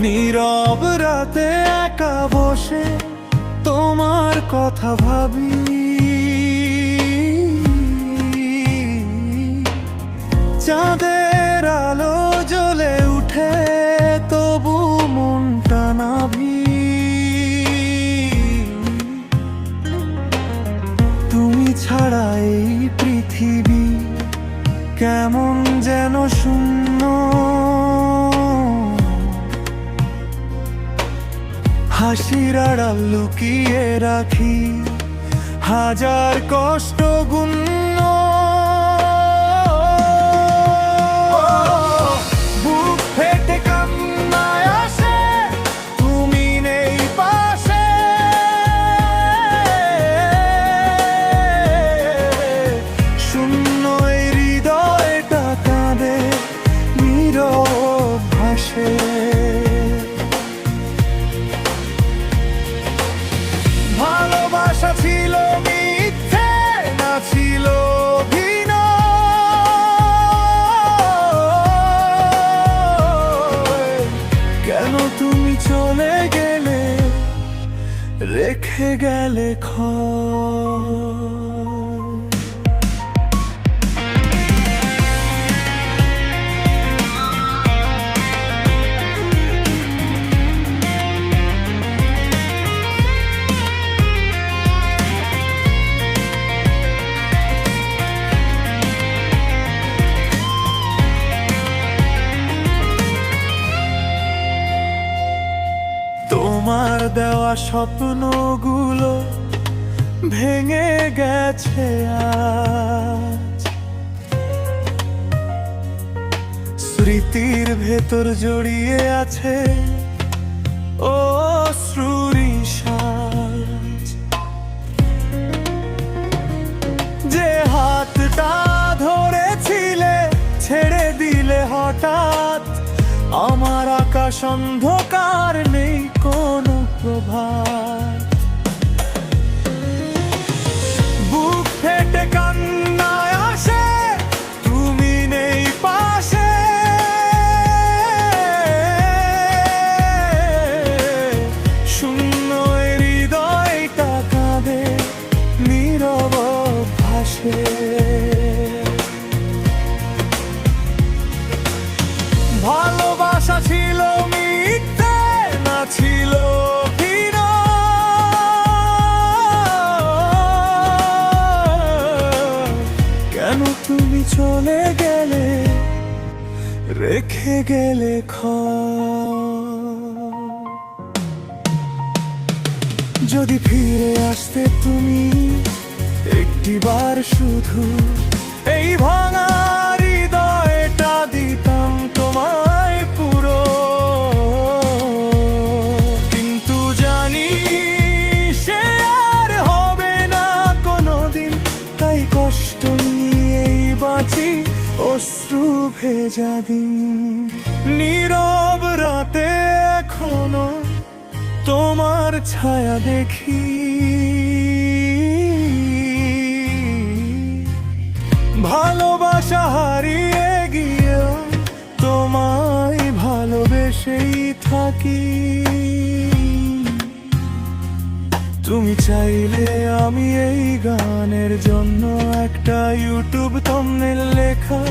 নীরব রাতে একা বসে তোমার কথা ভাবি, চাঁদের আলো জ্বলে উঠে তবু মনটা নাভি। তুমি ছাড়া এই পৃথিবী কেমন যেন শূন্য, হাসির আড়াল লুকিয়ে রাখি হাজার কষ্ট গুণ্য। বুক ফেটে কান্নায় আসে তুমি নেই পাশে, শূন্য এই হৃদয়টা কাঁদে নীরব ভাসে। ভালোবাসা ছিল মিথ্যে না ছিল অভিনয়, কেন তুমি চলে গেলে রেখে গেলে ক্ষয়। তোমার দেওয়া স্বপ্নগুলো ভেঙে গেছে আজ, স্মৃতির ভেতর জড়িয়ে আছে অশ্রুর সাজ। যে হাতটা ধরেছিলে ছেড়ে দিলে হঠাৎ, আমার আকাশ অন্ধকার নেই কোনো প্রভাত। বুক ফেটে কান্নায় আসে তুমি নেই পাশে, শূন্য হৃদয়টা কাঁদে নীরব ভাসে। ভালোবাসা ছিল মিথ্যে না ছিল অভিনয়, কেন তুমি চলে গেলে রেখে গেলে ক্ষয়। যদি ফিরে আসতে তুমি একটিবার শুধু, এই ভাঙা হৃদয়টা দিতাম তোমায় পুরো। কিন্তু জানি সে আর হবে না কোনোদিন, তাই কষ্ট নিয়েই বাঁচি অশ্রু ভেজা দিন। নীরব রাতে এখনো তোমার ছায়া দেখি, ভালোবাসা হারিয়ে গিয়েও তোমায় ভালোবেসেই থাকি। তুমি চাইলে আমি এই গানের জন্য একটা ইউটিউব থাম্বনেল লেখা